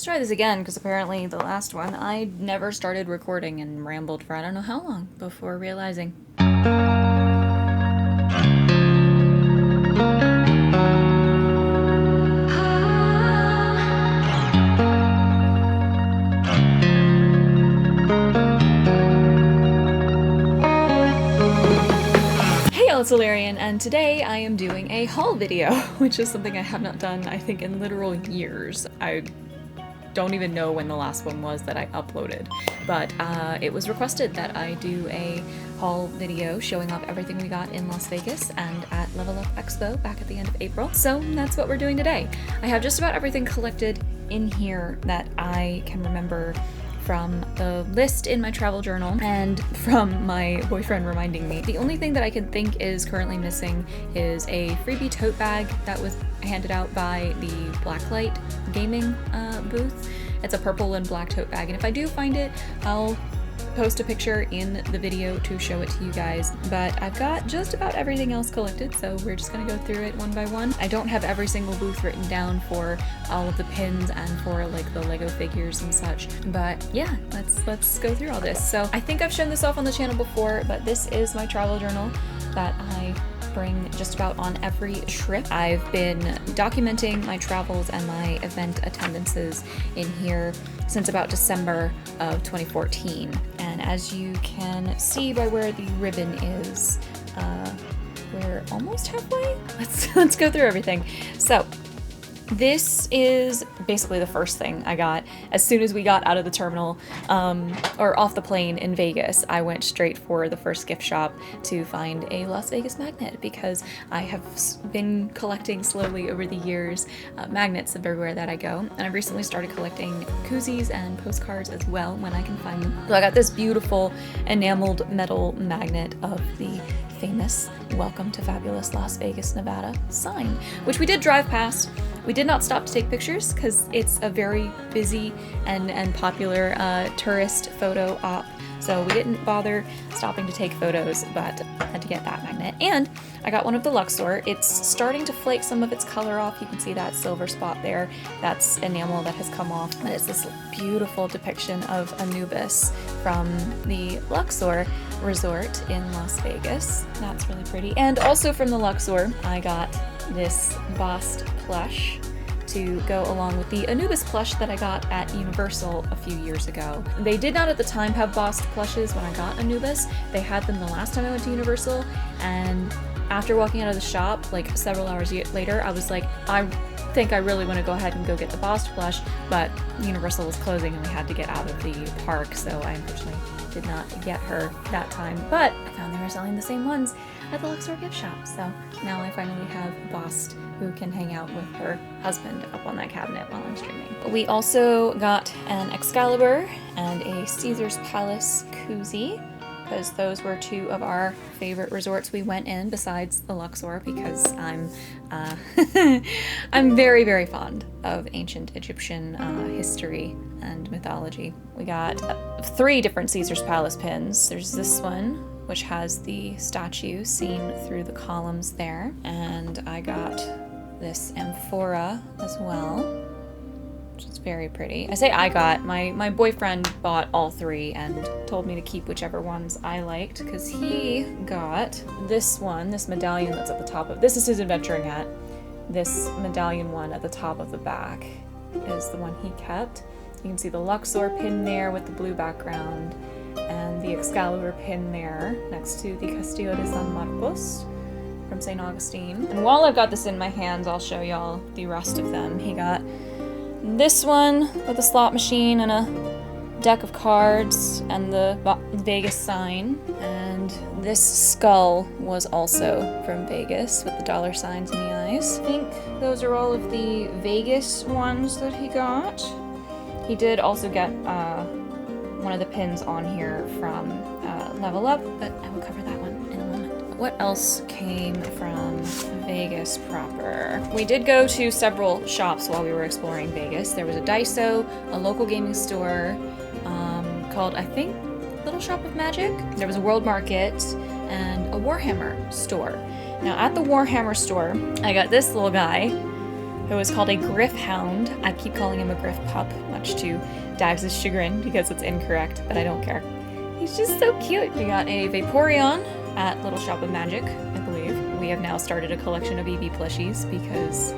Let's try this again, because apparently the last one I never started recording and rambled for I don't know how long before realizing. It's Alirien, and today I am doing a haul video, which is something I have not done, I think, in literal years. I don't even know when the last one was that I uploaded, but it was requested that I do a haul video showing off everything we got in Las Vegas and at LVL Expo back at the end of April, so that's what we're doing today. I have just about everything collected in here that I can remember from the list in my travel journal and from my boyfriend reminding me. The only thing that I can think is currently missing is a freebie tote bag that was handed out by the Blacklight gaming booth. It's a purple and black tote bag, and if I do find it, I'll post a picture in the video to show it to you guys, but I've got just about everything else collected, so we're just gonna go through it one by one. I don't have every single booth written down for all of the pins and for like the Lego figures and such, but yeah, let's go through all this. So I think I've shown this off on the channel before, but this is my travel journal that I bring just about on every trip. I've been documenting my travels and my event attendances in here since about December of 2014. And as you can see by where the ribbon is, we're almost halfway. Let's go through everything. So this is basically the first thing I got. As soon as we got out of the terminal, or off the plane in Vegas, I went straight for the first gift shop to find a Las Vegas magnet, because I have been collecting slowly over the years magnets of everywhere that I go, and I've recently started collecting koozies and postcards as well when I can find them. So I got this beautiful enameled metal magnet of the famous "Welcome to Fabulous Las Vegas, Nevada" sign, which we did drive past. We did not stop to take pictures because it's a very busy and popular tourist photo op, so we didn't bother stopping to take photos, but had to get that magnet. And I got one of the Luxor. It's starting to flake some of its color off. You can see that silver spot there. That's enamel that has come off, and it's this beautiful depiction of Anubis from the Luxor resort in Las Vegas. That's really pretty. And also from the Luxor, I got this Bost plush to go along with the Anubis plush that I got at Universal a few years ago. They did not at the time have Bost plushes when I got Anubis. They had them the last time I went to Universal, and after walking out of the shop, like several hours later, I was like, I think I really want to go ahead and go get the Bost plush, but Universal was closing and we had to get out of the park, so I unfortunately did not get her that time, but I found they were selling the same ones at the Luxor gift shop, so now I finally have Bost who can hang out with her husband up on that cabinet while I'm streaming. We also got an Excalibur and a Caesar's Palace koozie, because those were two of our favorite resorts we went in besides the Luxor, because I'm I'm very, very fond of ancient Egyptian history and mythology. We got 3 different Caesar's Palace pins. There's this one, which has the statue seen through the columns there, and I got this amphora as well, which is very pretty. I say I got, my boyfriend bought all 3 and told me to keep whichever ones I liked, because he got this one, this medallion that's at the top of, this is his adventuring hat. This medallion one at the top of the back is the one he kept. You can see the Luxor pin there with the blue background, and the Excalibur pin there next to the Castillo de San Marcos from St. Augustine. And while I've got this in my hands, I'll show y'all the rest of them. He got this one with a slot machine and a deck of cards and the Vegas sign, and this skull was also from Vegas with the dollar signs in the eyes. I think those are all of the Vegas ones that he got. He did also get one of the pins on here from Level Up, but I will cover that one in a moment. What else came from Vegas proper? We did go to several shops while we were exploring Vegas. There was a Daiso, a local gaming store called, I think, Little Shop of Magic. There was a World Market and a Warhammer store. Now at the Warhammer store, I got this little guy It was called a Griff Hound. I keep calling him a Griff Pup, much to Dax's chagrin because it's incorrect, but I don't care. He's just so cute. We got a Vaporeon at Little Shop of Magic, I believe. We have now started a collection of EV plushies because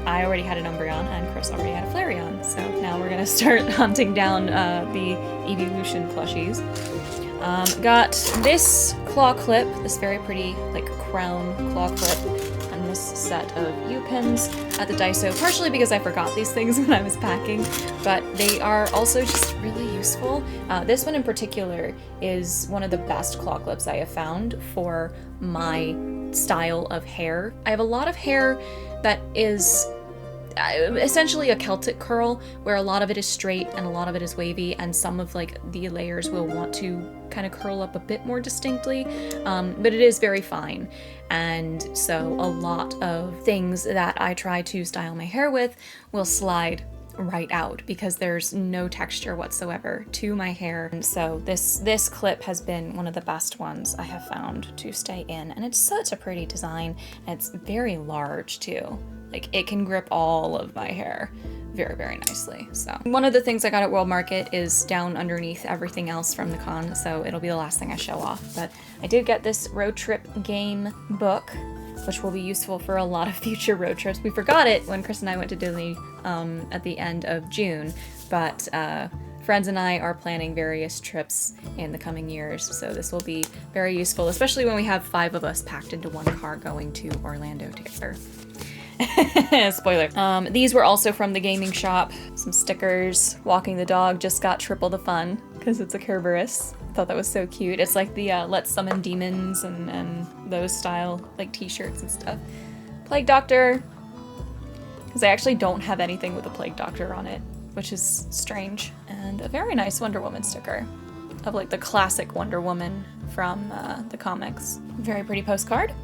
I already had an Umbreon and Chris already had a Flareon. So now we're gonna start hunting down the Evolution plushies. Got this claw clip, this very pretty like crown claw clip, and this set of U-pins at the Daiso, partially because I forgot these things when I was packing, but they are also just really useful. This one in particular is one of the best claw clips I have found for my style of hair. I have a lot of hair that is essentially a Celtic curl, where a lot of it is straight and a lot of it is wavy, and some of like the layers will want to kind of curl up a bit more distinctly, but it is very fine. And so a lot of things that I try to style my hair with will slide right out because there's no texture whatsoever to my hair. And so this clip has been one of the best ones I have found to stay in, and it's such a pretty design, and it's very large too. Like, it can grip all of my hair very, very nicely. So one of the things I got at World Market is down underneath everything else from the con, so it'll be the last thing I show off. But I did get this road trip game book, which will be useful for a lot of future road trips. We forgot it when Chris and I went to Disney at the end of June, but friends and I are planning various trips in the coming years, so this will be very useful, especially when we have 5 of us packed into one car going to Orlando together. Spoiler. These were also from the gaming shop. Some stickers. Walking the dog just got triple the fun because it's a Kerberos. I thought that was so cute. It's like the Let's Summon Demons and those style like t-shirts and stuff. Plague Doctor. Because I actually don't have anything with a Plague Doctor on it, which is strange. And a very nice Wonder Woman sticker of like the classic Wonder Woman from the comics. Very pretty postcard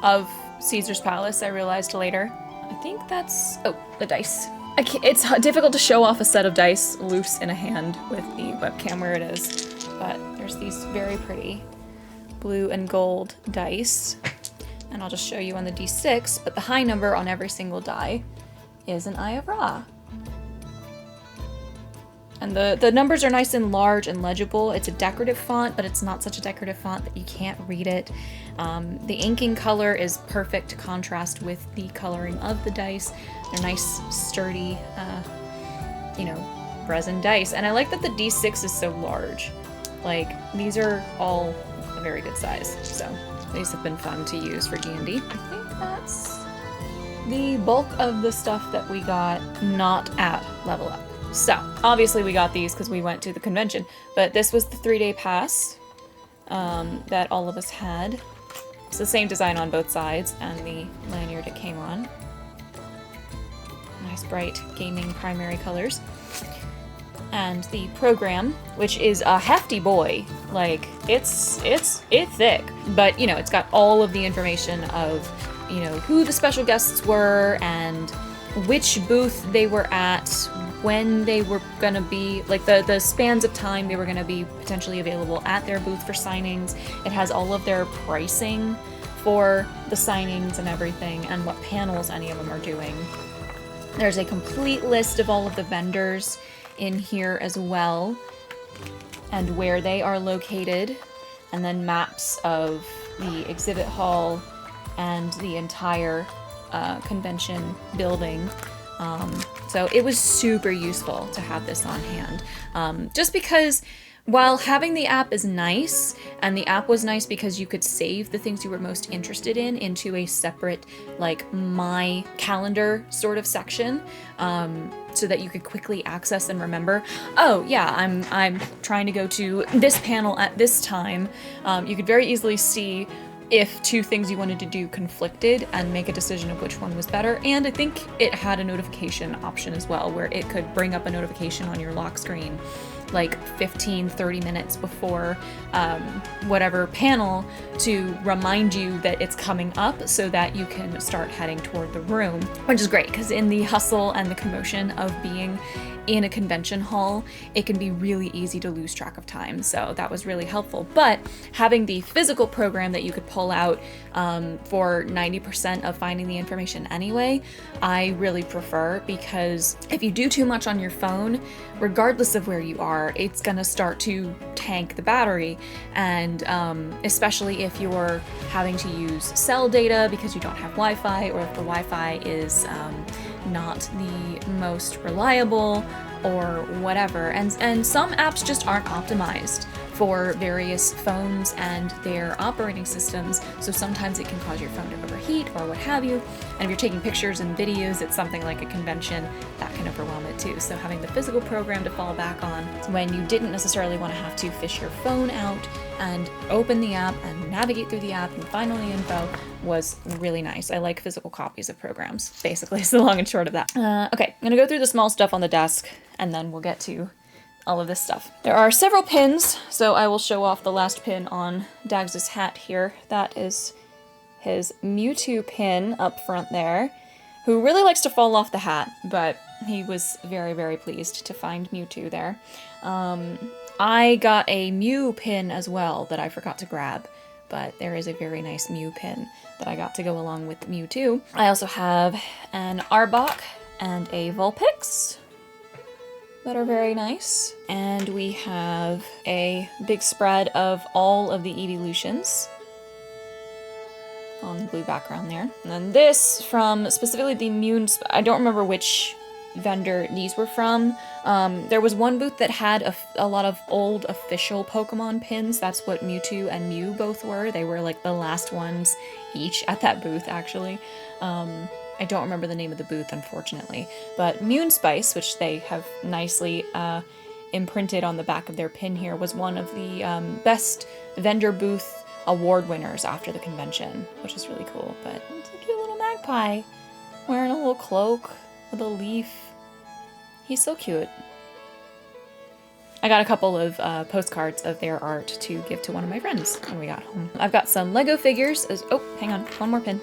of Caesar's Palace, I realized later. I think that's... oh, the dice. It's difficult to show off a set of dice loose in a hand with the webcam where it is, but there's these very pretty blue and gold dice, and I'll just show you on the D6, but the high number on every single die is an Eye of Ra. And the numbers are nice and large and legible. It's a decorative font, but it's not such a decorative font that you can't read it. The inking color is perfect to contrast with the coloring of the dice. They're nice, sturdy, resin dice. And I like that the D6 is so large. Like, these are all a very good size. So these have been fun to use for D&D. I think that's the bulk of the stuff that we got not at Level Up. So, obviously we got these because we went to the convention, but this was the 3-day pass that all of us had. It's the same design on both sides, and the lanyard it came on. Nice bright gaming primary colors. And the program, which is a hefty boy. Like, it's thick, but it's got all of the information of, who the special guests were and which booth they were at, when they were gonna be, like the spans of time they were gonna be potentially available at their booth for signings. It has all of their pricing for the signings and everything, and what panels any of them are doing. There's a complete list of all of the vendors in here as well, and where they are located, and then maps of the exhibit hall and the entire convention building. So it was super useful to have this on hand. Just because while having the app is nice, and the app was nice because you could save the things you were most interested in into a separate, like, my calendar sort of section, so that you could quickly access and remember, oh yeah, I'm trying to go to this panel at this time. You could very easily see if 2 things you wanted to do conflicted and make a decision of which one was better. And I think it had a notification option as well, where it could bring up a notification on your lock screen like 15-30 minutes before whatever panel to remind you that it's coming up so that you can start heading toward the room, which is great because in the hustle and the commotion of being in a convention hall, it can be really easy to lose track of time. So that was really helpful. But having the physical program that you could pull out for 90% of finding the information anyway, I really prefer, because if you do too much on your phone, regardless of where you are, it's gonna start to tank the battery. And especially if you're having to use cell data because you don't have Wi-Fi, or if the Wi-Fi is not the most reliable or whatever. And some apps just aren't optimized for various phones and their operating systems, so sometimes it can cause your phone to overheat or what have you. And if you're taking pictures and videos at something like a convention, that can overwhelm it too. So having the physical program to fall back on when you didn't necessarily want to have to fish your phone out and open the app and navigate through the app and find all the info was really nice. I like physical copies of programs, basically, is the long and short of that. Okay, I'm gonna go through the small stuff on the desk and then we'll get to all of this stuff. There are several pins, so I will show off the last pin on Dags's hat here. That is his Mewtwo pin up front there, who really likes to fall off the hat, but he was very, very pleased to find Mewtwo there. I got a Mew pin as well that I forgot to grab, but there is a very nice Mew pin that I got to go along with Mewtwo. I also have an Arbok and a Vulpix that are very nice. And we have a big spread of all of the evolutions on the blue background there. And then this from specifically the I don't remember which vendor these were from. There was one booth that had a lot of old official Pokemon pins. That's what Mewtwo and Mew both were. They were like the last ones each at that booth, actually. I don't remember the name of the booth, unfortunately, but Moonspice, which they have nicely imprinted on the back of their pin here, was one of the best vendor booth award winners after the convention, which is really cool. But it's a cute little magpie wearing a little cloak with a leaf. He's so cute. I got a couple of postcards of their art to give to one of my friends when we got home. I've got some Lego figures. Oh, hang on, one more pin.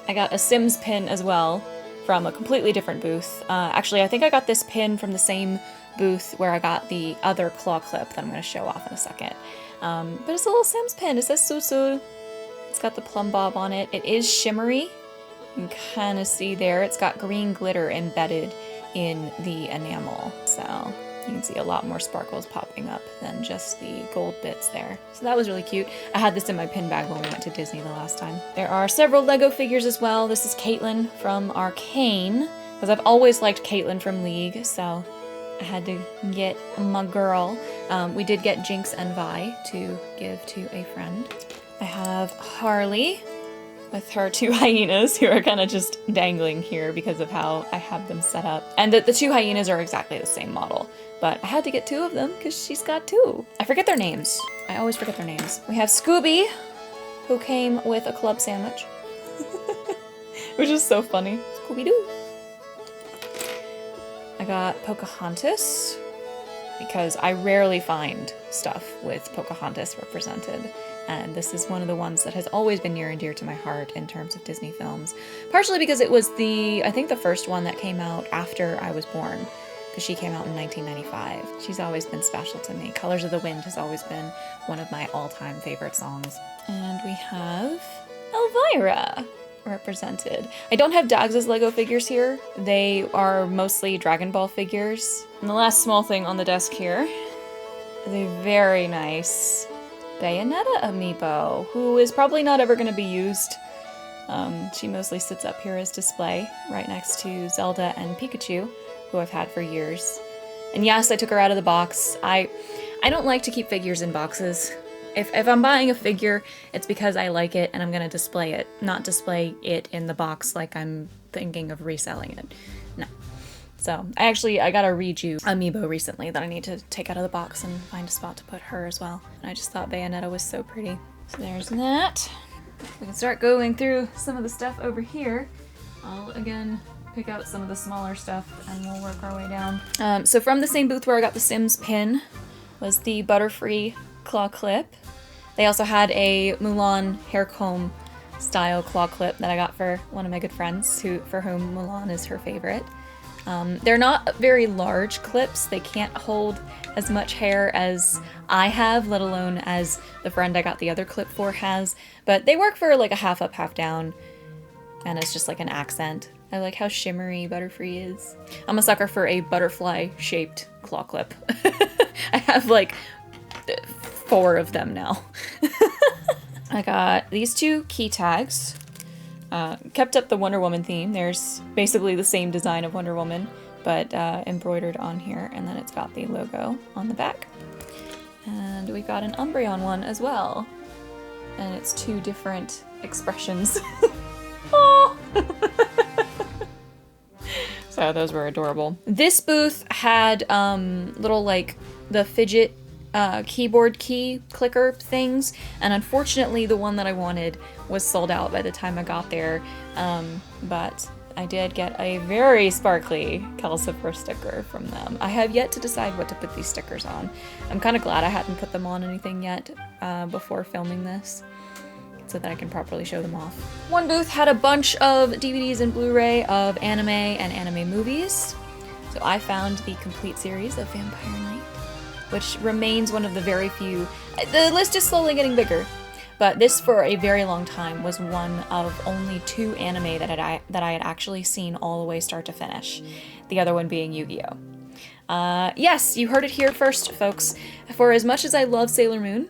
I got a Sims pin as well from a completely different booth. Actually, I think I got this pin from the same booth where I got the other claw clip that I'm going to show off in a second. But it's a little Sims pin. It says Susu. It's got the plumb bob on it. It is shimmery. You can kind of see there. It's got green glitter embedded in the enamel. So you can see a lot more sparkles popping up than just the gold bits there. So that was really cute. I had this in my pin bag when we went to Disney the last time. There are several Lego figures as well. This is Caitlin from Arcane, because I've always liked Caitlin from League, so I had to get my girl. We did get Jinx and Vi to give to a friend. I have Harley with her two hyenas who are kind of just dangling here because of how I have them set up. And the two hyenas are exactly the same model, but I had to get two of them because she's got two. I forget their names. I always forget their names. We have Scooby, who came with a club sandwich, which is so funny. Scooby-Doo. I got Pocahontas, because I rarely find stuff with Pocahontas represented. And this is one of the ones that has always been near and dear to my heart in terms of Disney films. Partially because it was I think the first one that came out after I was born, because she came out in 1995. She's always been special to me. Colors of the Wind has always been one of my all-time favorite songs. And we have Elvira represented. I don't have Dags's Lego figures here. They are mostly Dragon Ball figures. And the last small thing on the desk here is a very nice Bayonetta amiibo, who is probably not ever going to be used. She mostly sits up here as display, right next to Zelda and Pikachu, who I've had for years. And yes, I took her out of the box. I don't like to keep figures in boxes. If I'm buying a figure, it's because I like it and I'm going to display it, not display it in the box like I'm thinking of reselling it. No. So I got a Riju amiibo recently that I need to take out of the box and find a spot to put her as well. And I just thought Bayonetta was so pretty. So there's that. We can start going through some of the stuff over here. I'll again pick out some of the smaller stuff and we'll work our way down. So from the same booth where I got the Sims pin was the Butterfree claw clip. They also had a Mulan hair comb style claw clip that I got for one of my good friends for whom Mulan is her favorite. They're not very large clips. They can't hold as much hair as I have, let alone as the friend I got the other clip for has, but they work for like a half up, half down, and it's just like an accent. I like how shimmery Butterfree is. I'm a sucker for a butterfly shaped claw clip. I have like 4 of them now. I got these 2 key tags. Kept up the Wonder Woman theme. There's basically the same design of Wonder Woman, but embroidered on here, and then it's got the logo on the back. And we got an Umbreon one as well. And it's 2 different expressions. Oh! So those were adorable. This booth had little like the fidget keyboard key clicker things, and unfortunately the one that I wanted was sold out by the time I got there, but I did get a very sparkly Calcifer sticker from them. I have yet to decide what to put these stickers on. I'm kind of glad I hadn't put them on anything yet before filming this, so that I can properly show them off. One booth had a bunch of DVDs and Blu-ray of anime and anime movies, so I found the complete series of Vampire Knight, which remains one of the very few. The list is slowly getting bigger, but this for a very long time was one of only 2 anime that I had actually seen all the way start to finish, the other one being Yu-Gi-Oh! Yes, you heard it here first, folks. For as much as I love Sailor Moon,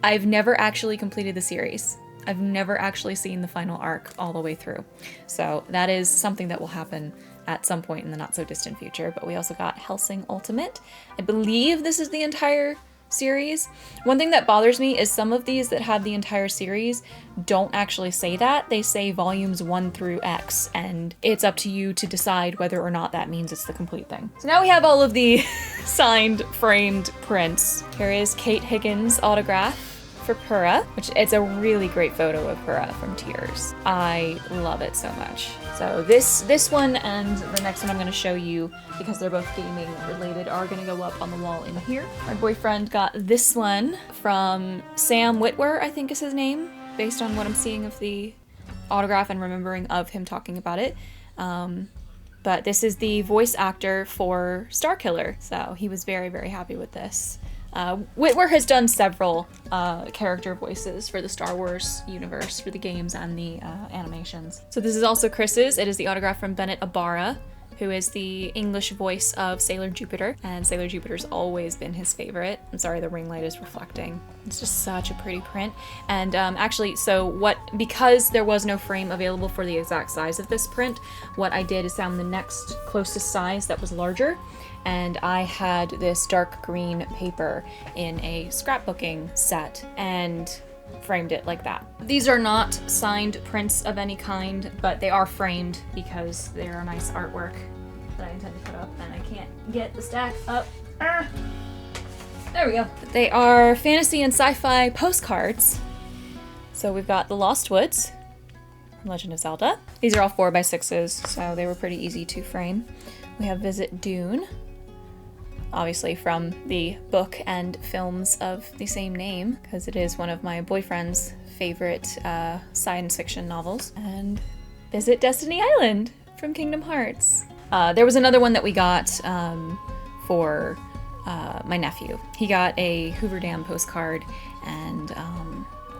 I've never actually completed the series. I've never actually seen the final arc all the way through. So that is something that will happen at some point in the not so distant future. But we also got Hellsing Ultimate. I believe this is the entire series. One thing that bothers me is some of these that have the entire series don't actually say that. They say volumes 1 through X, and it's up to you to decide whether or not that means it's the complete thing. So now we have all of the signed, framed prints. Here is Kate Higgins' autograph for Purah, which it's a really great photo of Purah from Tears. I love it so much. So this one and the next one I'm going to show you, because they're both gaming related, are going to go up on the wall in here. My boyfriend got this one from Sam Witwer, I think is his name, based on what I'm seeing of the autograph and remembering of him talking about it. But this is the voice actor for Starkiller, so he was very, very happy with this. Witwer has done several character voices for the Star Wars universe, for the games and the animations. So this is also Chris's. It is the autograph from Bennett Ibarra, who is the English voice of Sailor Jupiter, and Sailor Jupiter's always been his favorite. I'm sorry, the ring light is reflecting. It's just such a pretty print. And actually, because there was no frame available for the exact size of this print, what I did is found the next closest size that was larger, and I had this dark green paper in a scrapbooking set and framed it like that. These are not signed prints of any kind, but they are framed because they're a nice artwork that I intend to put up, and I can't get the stack up. There we go. They are fantasy and sci-fi postcards. So we've got The Lost Woods from Legend of Zelda. These are all 4x6s, so they were pretty easy to frame. We have Visit Dune, obviously from the book and films of the same name, because it is one of my boyfriend's favorite science fiction novels. And Visit Destiny Island from Kingdom Hearts. There was another one that we got for my nephew. He got a Hoover Dam postcard, and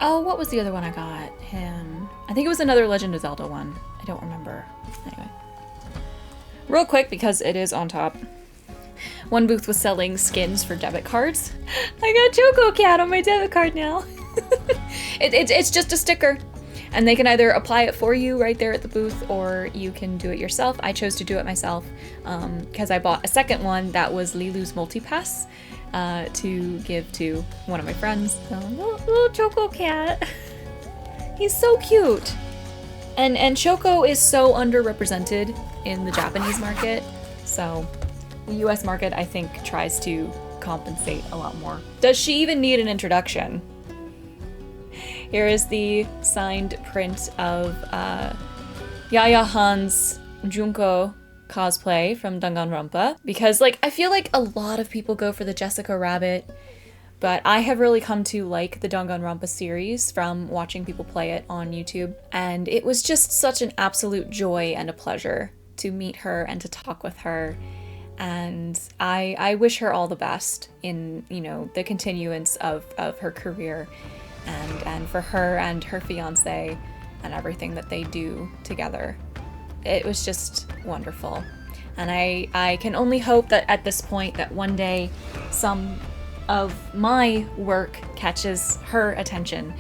oh, what was the other one I got him? I think it was another Legend of Zelda one. I don't remember. Anyway. Real quick, because it is on top. One booth was selling skins for debit cards. I got Choco Cat on my debit card now. It's just a sticker, and they can either apply it for you right there at the booth, or you can do it yourself. I chose to do it myself because I bought a second one that was Lilu's Multipass to give to one of my friends. So, little Choco Cat. He's so cute. And Choco is so underrepresented in the Japanese market, so the US market, I think, tries to compensate a lot more. Does she even need an introduction? Here is the signed print of Yaya Han's Junko cosplay from Danganronpa because, like, I feel like a lot of people go for the Jessica Rabbit, but I have really come to like the Danganronpa series from watching people play it on YouTube, and it was just such an absolute joy and a pleasure to meet her and to talk with her. And I wish her all the best in, you know, the continuance of her career, and for her and her fiance and everything that they do together. It was just wonderful. And I can only hope that at this point that one day some of my work catches her attention,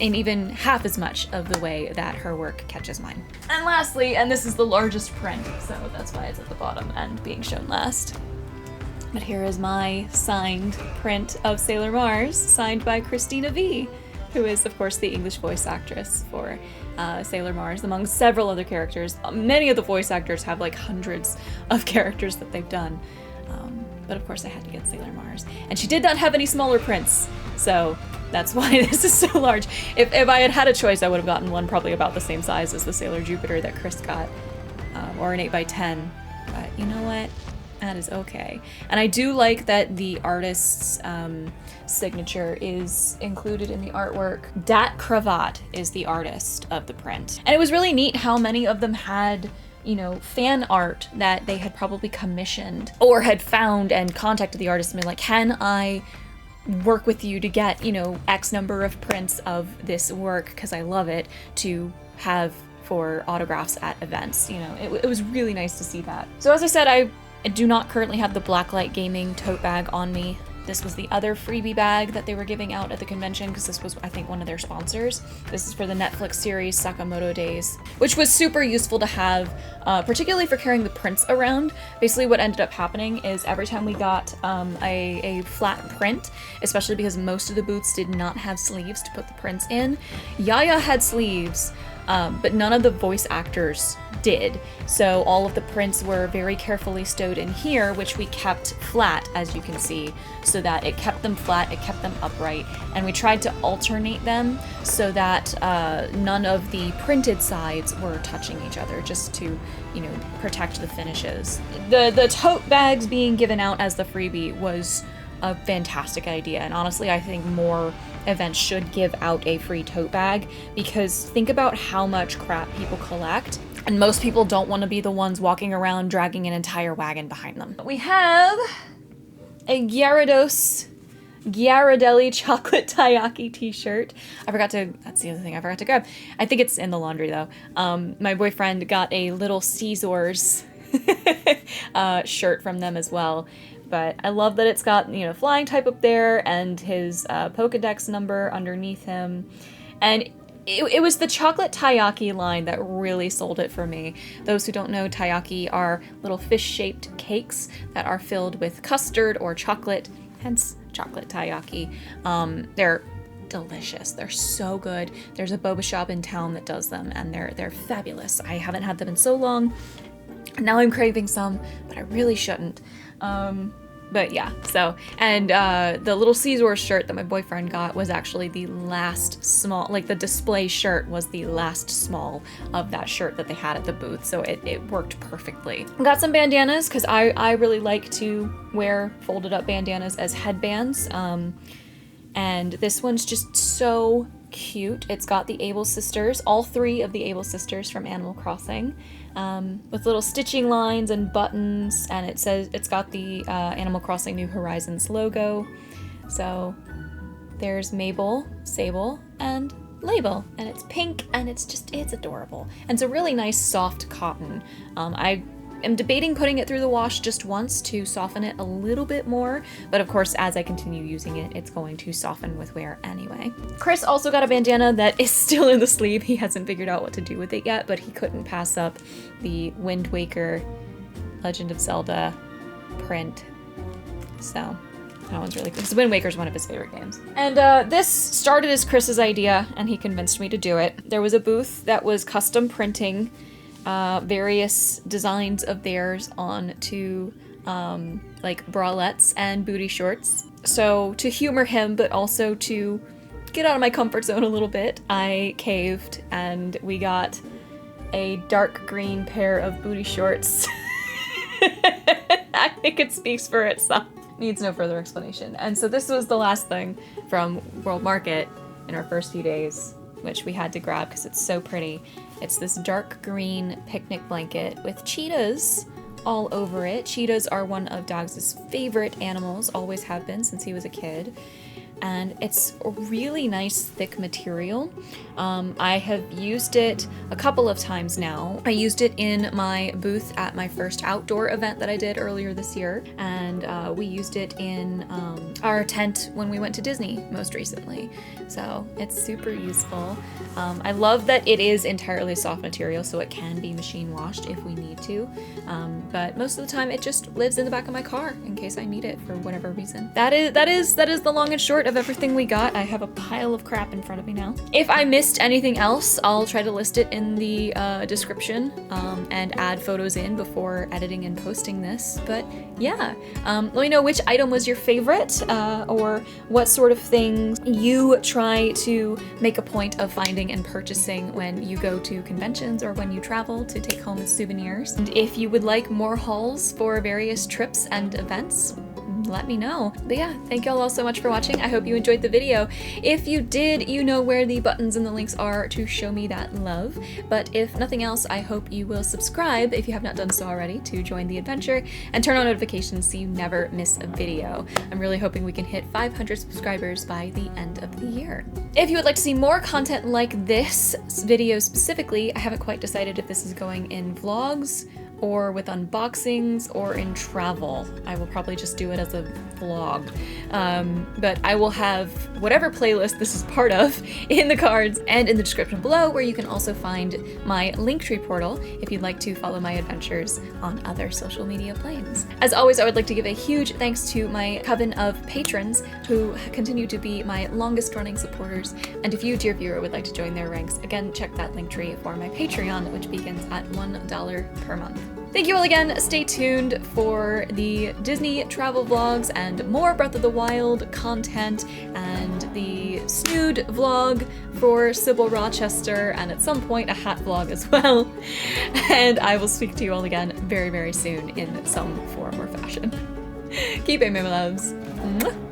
in even half as much of the way that her work catches mine. And lastly, and this is the largest print, so that's why it's at the bottom and being shown last, but here is my signed print of Sailor Mars, signed by Christina V, who is, of course, the English voice actress for Sailor Mars, among several other characters. Many of the voice actors have like hundreds of characters that they've done. But of course I had to get Sailor Mars. And she did not have any smaller prints, so that's why this is so large. If I had had a choice, I would have gotten one probably about the same size as the Sailor Jupiter that Chris got, or an 8x10. But you know what? That is okay. And I do like that the artist's signature is included in the artwork. Dat Cravat is the artist of the print. And it was really neat how many of them had, you know, fan art that they had probably commissioned or had found and contacted the artist and been like, can I work with you to get, you know, X number of prints of this work because I love it to have for autographs at events. You know, it was really nice to see that. So as I said, I do not currently have the Blacklight Gaming tote bag on me. This was the other freebie bag that they were giving out at the convention because this was, I think, one of their sponsors. This is for the Netflix series Sakamoto Days, which was super useful to have, particularly for carrying the prints around. Basically what ended up happening is every time we got a flat print, especially because most of the booths did not have sleeves to put the prints in, Yaya had sleeves, but none of the voice actors did. So all of the prints were very carefully stowed in here, which we kept flat, as you can see, so that it kept them flat, it kept them upright, and we tried to alternate them so that none of the printed sides were touching each other, just to, you know, protect the finishes. The tote bags being given out as the freebie was a fantastic idea, and honestly I think more events should give out a free tote bag, because think about how much crap people collect, and most people don't want to be the ones walking around dragging an entire wagon behind them. We have a Gyaradelli chocolate taiyaki t-shirt. That's the other thing I forgot to grab. I think it's in the laundry though. My boyfriend got a little Caesars shirt from them as well. But I love that it's got, you know, flying type up there and his Pokedex number underneath him. And it was the chocolate taiyaki line that really sold it for me. Those who don't know, taiyaki are little fish-shaped cakes that are filled with custard or chocolate, hence chocolate taiyaki. They're delicious. They're so good. There's a boba shop in town that does them, and they're fabulous. I haven't had them in so long. Now I'm craving some, but I really shouldn't. But yeah, so, and the little Caesar shirt that my boyfriend got was actually the last small, like the display shirt was the last small of that shirt that they had at the booth, so it worked perfectly. Got some bandanas, because I really like to wear folded up bandanas as headbands, and this one's just so cute. It's got the Able sisters, all three of the Able sisters from Animal Crossing, with little stitching lines and buttons, and it's got the Animal Crossing New Horizons logo. So there's Mabel, Sable, and Label, and it's pink, and it's adorable. And it's a really nice soft cotton. I am debating putting it through the wash just once to soften it a little bit more, but of course as I continue using it, it's going to soften with wear anyway. Chris also got a bandana that is still in the sleeve. He hasn't figured out what to do with it yet, but he couldn't pass up the Wind Waker Legend of Zelda print. So that one's really cool, because Wind Waker's one of his favorite games. And this started as Chris's idea, and he convinced me to do it. There was a booth that was custom printing various designs of theirs onto like bralettes and booty shorts. So to humor him, but also to get out of my comfort zone a little bit, I caved, and we got a dark green pair of booty shorts. I think it speaks for itself. Needs no further explanation. And so this was the last thing from World Market in our first few days, which we had to grab because it's so pretty. It's this dark green picnic blanket with cheetahs all over it. Cheetahs are one of Dogs' favorite animals, always have been since he was a kid. And it's a really nice thick material. I have used it a couple of times now. I used it in my booth at my first outdoor event that I did earlier this year, and we used it in our tent when we went to Disney most recently. So it's super useful. I love that it is entirely soft material, so it can be machine washed if we need to. But most of the time it just lives in the back of my car in case I need it for whatever reason. That is the long and short of everything we got. I have a pile of crap in front of me now. If I missed anything else, I'll try to list it in the description and add photos in before editing and posting this. But yeah, let me know which item was your favorite or what sort of things you try to make a point of finding and purchasing when you go to conventions or when you travel to take home as souvenirs. And if you would like more hauls for various trips and events, let me know. But yeah, thank y'all all so much for watching. I hope you enjoyed the video. If you did, you know where the buttons and the links are to show me that love. But if nothing else, I hope you will subscribe if you have not done so already to join the adventure and turn on notifications so you never miss a video. I'm really hoping we can hit 500 subscribers by the end of the year. If you would like to see more content like this video specifically, I haven't quite decided if this is going in vlogs or with unboxings or in travel. I will probably just do it as a vlog. But I will have whatever playlist this is part of in the cards and in the description below, where you can also find my Linktree portal if you'd like to follow my adventures on other social media planes. As always, I would like to give a huge thanks to my coven of patrons who continue to be my longest running supporters. And if you, dear viewer, would like to join their ranks, again, check that Linktree for my Patreon, which begins at $1 per month. Thank you all again. Stay tuned for the Disney travel vlogs and more Breath of the Wild content and the Snood vlog for Sybil Rochester, and at some point a hat vlog as well. And I will speak to you all again very, very soon in some form or fashion. Keep aiming, my loves. Mwah!